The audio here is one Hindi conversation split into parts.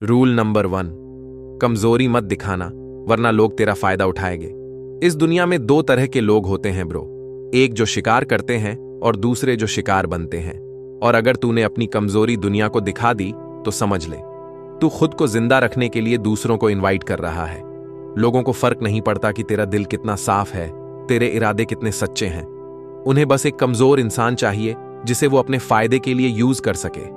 रूल नंबर 1, कमजोरी मत दिखाना वरना लोग तेरा फायदा उठाएंगे। इस दुनिया में दो तरह के लोग होते हैं ब्रो, एक जो शिकार करते हैं और दूसरे जो शिकार बनते हैं। और अगर तूने अपनी कमजोरी दुनिया को दिखा दी तो समझ ले तू खुद को जिंदा रखने के लिए दूसरों को इनवाइट कर रहा है। लोगों को फर्क नहीं पड़ता कि तेरा दिल कितना साफ है, तेरे इरादे कितने सच्चे हैं। उन्हें बस एक कमजोर इंसान चाहिए जिसे वो अपने फायदे के लिए यूज कर सके।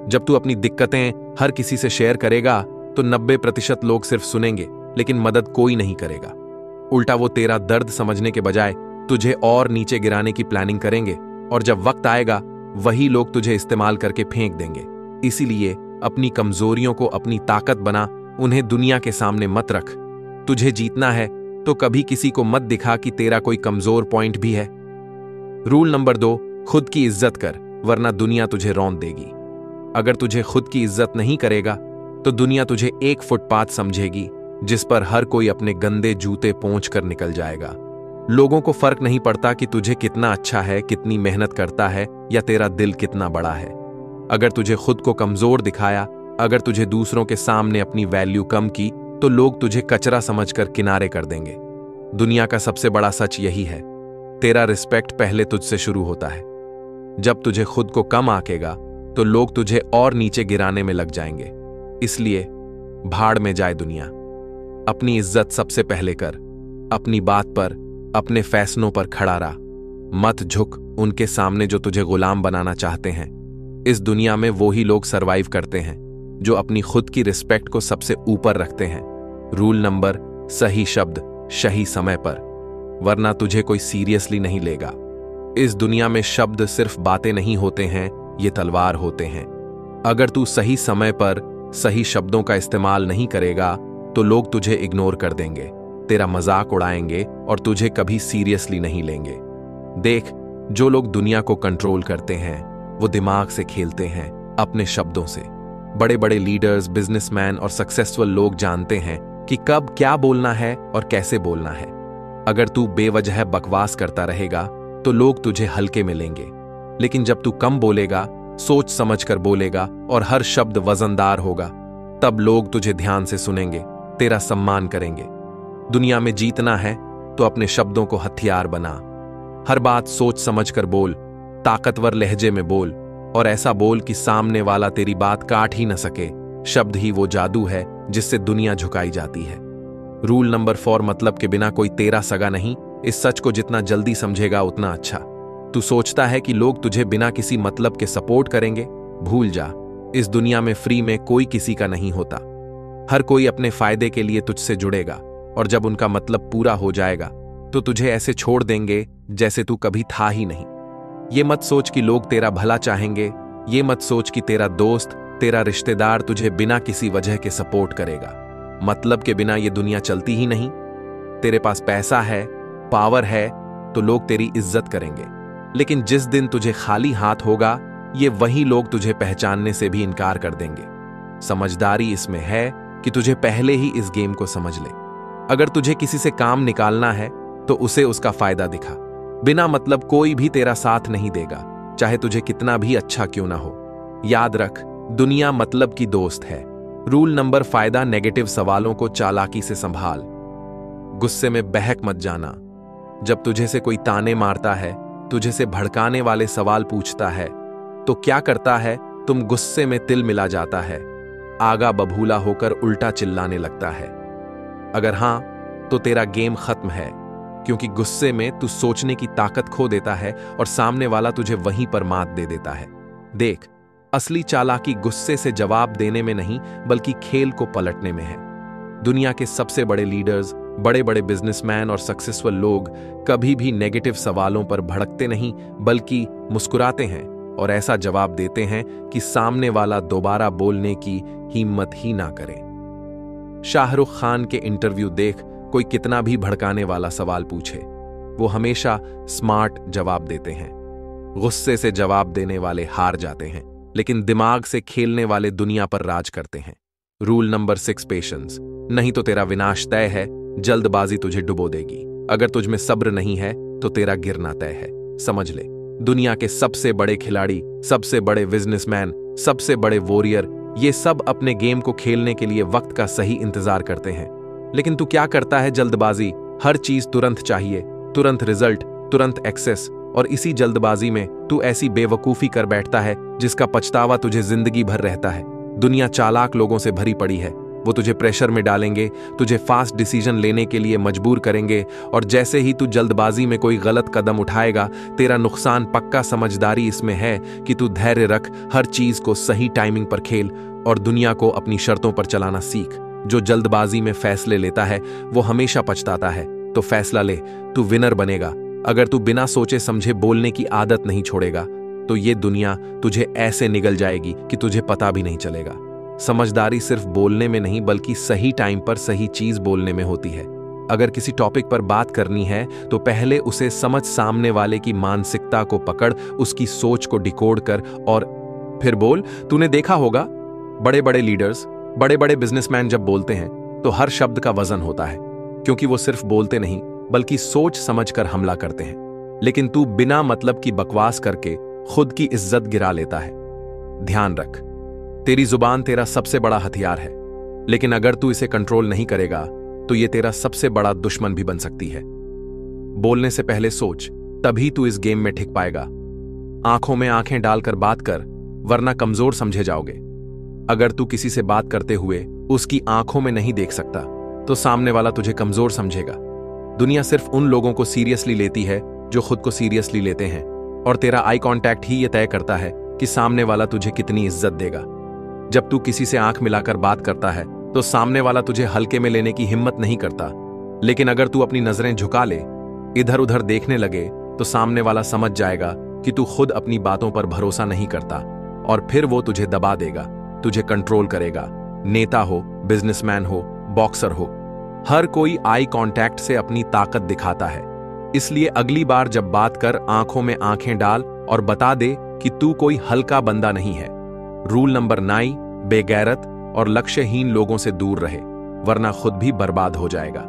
जब तू अपनी दिक्कतें हर किसी से शेयर करेगा तो 90% लोग सिर्फ सुनेंगे लेकिन मदद कोई नहीं करेगा। उल्टा वो तेरा दर्द समझने के बजाय तुझे और नीचे गिराने की प्लानिंग करेंगे और जब वक्त आएगा वही लोग तुझे इस्तेमाल करके फेंक देंगे। इसीलिए अपनी कमजोरियों को अपनी ताकत बना, उन्हें दुनिया के सामने मत रख। तुझे जीतना है तो कभी किसी को मत दिखा कि तेरा कोई कमजोर पॉइंट भी है। रूल नंबर 2, खुद की इज्जत कर वरना दुनिया तुझे रौंद देगी। अगर तुझे खुद की इज्जत नहीं करेगा तो दुनिया तुझे एक फुटपाथ समझेगी जिस पर हर कोई अपने गंदे जूते पोंछ कर निकल जाएगा। लोगों को फर्क नहीं पड़ता कि तुझे कितना अच्छा है, कितनी मेहनत करता है या तेरा दिल कितना बड़ा है। अगर तुझे खुद को कमजोर दिखाया, अगर तुझे दूसरों के सामने अपनी वैल्यू कम की तो लोग तुझे कचरा समझकर किनारे कर देंगे। दुनिया का सबसे बड़ा सच यही है, तेरा रिस्पेक्ट पहले तुझसे शुरू होता है। जब तुझे खुद को कम आंकेगा तो लोग तुझे और नीचे गिराने में लग जाएंगे। इसलिए भाड़ में जाए दुनिया, अपनी इज्जत सबसे पहले कर, अपनी बात पर, अपने फैसलों पर खड़ा रहा। मत झुक उनके सामने जो तुझे गुलाम बनाना चाहते हैं। इस दुनिया में वो ही लोग सरवाइव करते हैं जो अपनी खुद की रिस्पेक्ट को सबसे ऊपर रखते हैं। रूल नंबर, सही शब्द सही समय पर वरना तुझे कोई सीरियसली नहीं लेगा। इस दुनिया में शब्द सिर्फ बातें नहीं होते हैं, ये तलवार होते हैं। अगर तू सही समय पर सही शब्दों का इस्तेमाल नहीं करेगा तो लोग तुझे इग्नोर कर देंगे, तेरा मजाक उड़ाएंगे और तुझे कभी सीरियसली नहीं लेंगे। देख, जो लोग दुनिया को कंट्रोल करते हैं वो दिमाग से खेलते हैं, अपने शब्दों से। बड़े बड़े लीडर्स, बिजनेसमैन और सक्सेसफुल लोग जानते हैं कि कब क्या बोलना है और कैसे बोलना है। अगर तू बेवजह बकवास करता रहेगा तो लोग तुझे हल्के में लेंगे, लेकिन जब तू कम बोलेगा, सोच समझकर बोलेगा और हर शब्द वजनदार होगा, तब लोग तुझे ध्यान से सुनेंगे, तेरा सम्मान करेंगे। दुनिया में जीतना है तो अपने शब्दों को हथियार बना। हर बात सोच समझकर बोल, ताकतवर लहजे में बोल और ऐसा बोल कि सामने वाला तेरी बात काट ही न सके। शब्द ही वो जादू है जिससे दुनिया झुकाई जाती है। रूल नंबर 4, मतलब के बिना कोई तेरा सगा नहीं। इस सच को जितना जल्दी समझेगा उतना अच्छा। तू सोचता है कि लोग तुझे बिना किसी मतलब के सपोर्ट करेंगे? भूल जा, इस दुनिया में फ्री में कोई किसी का नहीं होता। हर कोई अपने फायदे के लिए तुझसे जुड़ेगा और जब उनका मतलब पूरा हो जाएगा तो तुझे ऐसे छोड़ देंगे जैसे तू कभी था ही नहीं। ये मत सोच कि लोग तेरा भला चाहेंगे, ये मत सोच कि तेरा दोस्त, तेरा रिश्तेदार तुझे बिना किसी वजह के सपोर्ट करेगा। मतलब के बिना ये दुनिया चलती ही नहीं। तेरे पास पैसा है, पावर है तो लोग तेरी इज्जत करेंगे, लेकिन जिस दिन तुझे खाली हाथ होगा ये वही लोग तुझे पहचानने से भी इनकार कर देंगे। समझदारी इसमें है कि तुझे पहले ही इस गेम को समझ ले। अगर तुझे किसी से काम निकालना है तो उसे उसका फायदा दिखा। बिना मतलब कोई भी तेरा साथ नहीं देगा, चाहे तुझे कितना भी अच्छा क्यों ना हो। याद रख, दुनिया मतलब की दोस्त है। रूल नंबर 5, नेगेटिव सवालों को चालाकी से संभाल। गुस्से में बहक मत जाना। जब तुझे से कोई ताने मारता है, तुझे से भड़काने वाले सवाल पूछता है तो क्या करता है, तुम गुस्से में तिल मिला जाता है, आगा बभूला होकर उल्टा चिल्लाने लगता है। अगर हां तो तेरा गेम खत्म है, क्योंकि गुस्से में तू सोचने की ताकत खो देता है और सामने वाला तुझे वहीं पर मात दे देता है। देख, असली चालाकी गुस्से से जवाब देने में नहीं बल्कि खेल को पलटने में है। दुनिया के सबसे बड़े लीडर्स, बड़े बड़े बिजनेसमैन और सक्सेसफुल लोग कभी भी नेगेटिव सवालों पर भड़कते नहीं बल्कि मुस्कुराते हैं और ऐसा जवाब देते हैं कि सामने वाला दोबारा बोलने की हिम्मत ही ना करे। शाहरुख खान के इंटरव्यू देख, कोई कितना भी भड़काने वाला सवाल पूछे, वो हमेशा स्मार्ट जवाब देते हैं। गुस्से से जवाब देने वाले हार जाते हैं, लेकिन दिमाग से खेलने वाले दुनिया पर राज करते हैं। Rule number 6, patience. नहीं तो तेरा विनाश तय है। जल्दबाजी तुझे डुबो देगी। अगर तुझ में सब्र नहीं है तो तेरा गिरना तय है। समझ ले, दुनिया के सबसे बड़े खिलाड़ी, सबसे बड़े बिजनेसमैन, सबसे बड़े वॉरियर ये सब अपने गेम को खेलने के लिए वक्त का सही इंतजार करते हैं। लेकिन तू क्या करता है? जल्दबाजी। हर चीज तुरंत चाहिए, तुरंत रिजल्ट, तुरंत एक्सेस। और इसी जल्दबाजी में तू ऐसी बेवकूफी कर बैठता है जिसका पछतावा तुझे जिंदगी भर रहता है। दुनिया चालाक लोगों से भरी पड़ी है। वो तुझे प्रेशर में डालेंगे, तुझे फास्ट डिसीजन लेने के लिए मजबूर करेंगे, और जैसे ही तू जल्दबाजी में कोई गलत कदम उठाएगा, तेरा नुकसान पक्का। समझदारी इसमें है कि तू धैर्य रख, हर चीज को सही टाइमिंग पर खेल और दुनिया को अपनी शर्तों पर चलाना सीख। जो जल्दबाजी में फैसले लेता है वो हमेशा पछताता है। तो फैसला ले, तू विनर बनेगा। अगर तू बिना सोचे समझे बोलने की आदत नहीं छोड़ेगा तो ये दुनिया तुझे ऐसे निगल जाएगी कि तुझे पता भी नहीं चलेगा। समझदारी सिर्फ बोलने में नहीं बल्कि सही टाइम पर सही चीज बोलने में होती है। अगर किसी टॉपिक पर बात करनी है तो पहले उसे समझ, सामने वाले की मानसिकता को पकड़, उसकी सोच को डिकोड कर और फिर बोल। तूने देखा होगा बड़े बड़े लीडर्स, बड़े बड़े बिजनेसमैन जब बोलते हैं तो हर शब्द का वजन होता है, क्योंकि वो सिर्फ बोलते नहीं बल्कि सोच समझकर हमला करते हैं। लेकिन तू बिना मतलब की बकवास करके खुद की इज्जत गिरा लेता है। ध्यान रख, तेरी जुबान तेरा सबसे बड़ा हथियार है, लेकिन अगर तू इसे कंट्रोल नहीं करेगा तो ये तेरा सबसे बड़ा दुश्मन भी बन सकती है। बोलने से पहले सोच, तभी तू इस गेम में टिक पाएगा। आंखों में आंखें डालकर बात कर, वरना कमजोर समझे जाओगे। अगर तू किसी से बात करते हुए उसकी आंखों में नहीं देख सकता तो सामने वाला तुझे कमजोर समझेगा। दुनिया सिर्फ उन लोगों को सीरियसली लेती है जो खुद को सीरियसली लेते हैं, और तेरा आई कांटेक्ट ही यह तय करता है कि सामने वाला तुझे कितनी इज्जत देगा। जब तू किसी से आंख मिलाकर बात करता है तो सामने वाला तुझे हल्के में लेने की हिम्मत नहीं करता, लेकिन अगर तू अपनी नजरें झुका ले, इधर उधर देखने लगे, तो सामने वाला समझ जाएगा कि तू खुद अपनी बातों पर भरोसा नहीं करता, और फिर वो तुझे दबा देगा, तुझे कंट्रोल करेगा। नेता हो, बिजनेसमैन हो, बॉक्सर हो, हर कोई आई कांटेक्ट से अपनी ताकत दिखाता है। इसलिए अगली बार जब बात कर, आंखों में आंखें डाल और बता दे कि तू कोई हल्का बंदा नहीं है। रूल नंबर 9, बेगैरत और लक्ष्यहीन लोगों से दूर रहे, वरना खुद भी बर्बाद हो जाएगा।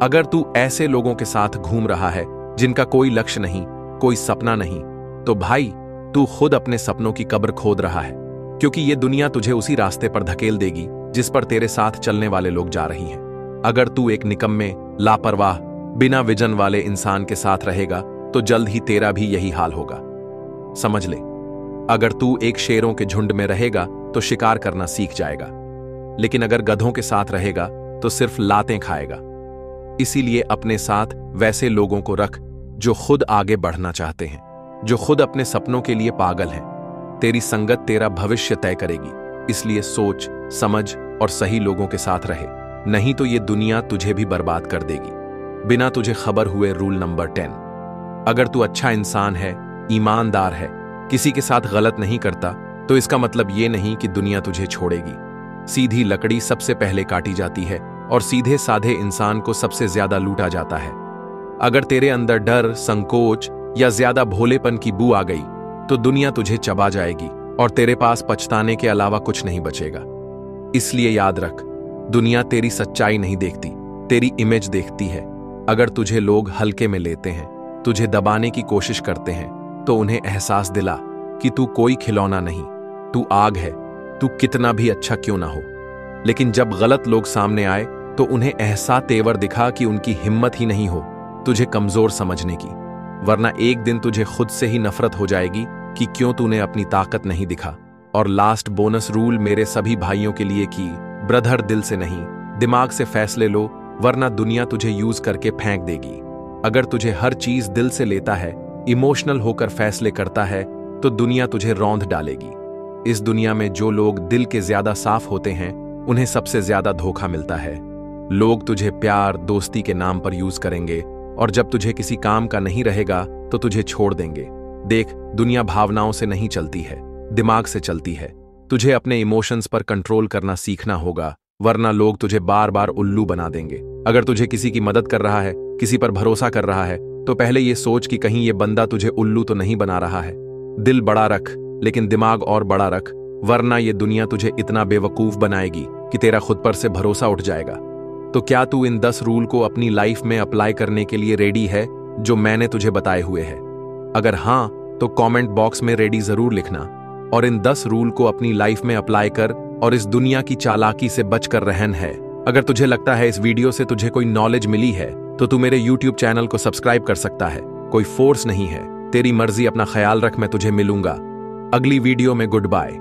अगर तू ऐसे लोगों के साथ घूम रहा है जिनका कोई लक्ष्य नहीं, कोई सपना नहीं, तो भाई तू खुद अपने सपनों की कब्र खोद रहा है, क्योंकि ये दुनिया तुझे उसी रास्ते पर धकेल देगी जिस पर तेरे साथ चलने वाले लोग जा रही हैं। अगर तू एक निकम्मे, लापरवाह, बिना विजन वाले इंसान के साथ रहेगा तो जल्द ही तेरा भी यही हाल होगा। समझ ले, अगर तू एक शेरों के झुंड में रहेगा तो शिकार करना सीख जाएगा, लेकिन अगर गधों के साथ रहेगा तो सिर्फ लातें खाएगा। इसीलिए अपने साथ वैसे लोगों को रख जो खुद आगे बढ़ना चाहते हैं, जो खुद अपने सपनों के लिए पागल हैं। तेरी संगत तेरा भविष्य तय करेगी, इसलिए सोच समझ और सही लोगों के साथ रहे, नहीं तो ये दुनिया तुझे भी बर्बाद कर देगी बिना तुझे खबर हुए। रूल नंबर 10, अगर तू अच्छा इंसान है, ईमानदार है, किसी के साथ गलत नहीं करता, तो इसका मतलब ये नहीं कि दुनिया तुझे छोड़ेगी। सीधी लकड़ी सबसे पहले काटी जाती है और सीधे साधे इंसान को सबसे ज्यादा लूटा जाता है। अगर तेरे अंदर डर, संकोच या ज्यादा भोलेपन की बू आ गई तो दुनिया तुझे चबा जाएगी और तेरे पास पछताने के अलावा कुछ नहीं बचेगा। इसलिए याद रख, दुनिया तेरी सच्चाई नहीं देखती, तेरी इमेज देखती है। अगर तुझे लोग हल्के में लेते हैं, तुझे दबाने की कोशिश करते हैं, तो उन्हें एहसास दिला कि तू कोई खिलौना नहीं, तू आग है, तू कितना भी अच्छा क्यों ना हो। लेकिन जब गलत लोग सामने आए तो उन्हें ऐसा तेवर दिखा कि उनकी हिम्मत ही नहीं हो तुझे कमजोर समझने की, वरना एक दिन तुझे खुद से ही नफरत हो जाएगी कि क्यों तूने अपनी ताकत नहीं दिखा। और लास्ट बोनस रूल मेरे सभी भाइयों के लिए कि ब्रदर, दिल से नहीं दिमाग से फैसले लो, वरना दुनिया तुझे यूज करके फेंक देगी। अगर तुझे हर चीज दिल से लेता है, इमोशनल होकर फैसले करता है, तो दुनिया तुझे रौंद डालेगी। इस दुनिया में जो लोग दिल के ज्यादा साफ होते हैं उन्हें सबसे ज्यादा धोखा मिलता है। लोग तुझे प्यार, दोस्ती के नाम पर यूज करेंगे, और जब तुझे किसी काम का नहीं रहेगा तो तुझे छोड़ देंगे। देख, दुनिया भावनाओं से नहीं चलती है, दिमाग से चलती है। तुझे अपने इमोशंस पर कंट्रोल करना सीखना होगा, वरना लोग तुझे बार बार उल्लू बना देंगे। अगर तुझे किसी की मदद कर रहा है, किसी पर भरोसा कर रहा है, तो पहले ये सोच कि कहीं ये बंदा तुझे उल्लू तो नहीं बना रहा है। दिल बड़ा रख, लेकिन दिमाग और बड़ा रख, वरना ये दुनिया तुझे इतना बेवकूफ बनाएगी कि तेरा खुद पर से भरोसा उठ जाएगा। तो क्या तू इन 10 रूल को अपनी लाइफ में अप्लाई करने के लिए रेडी है जो मैंने तुझे बताए हुए हैं? अगर हाँ, तो कमेंट बॉक्स में रेडी जरूर लिखना, और इन 10 रूल को अपनी लाइफ में अप्लाई कर और इस दुनिया की चालाकी से बचकर रहन है। अगर तुझे लगता है इस वीडियो से तुझे कोई नॉलेज मिली है तो तू मेरे YouTube चैनल को सब्सक्राइब कर सकता है। कोई फोर्स नहीं है, तेरी मर्जी। अपना ख्याल रख, मैं तुझे मिलूंगा अगली वीडियो में। Good bye.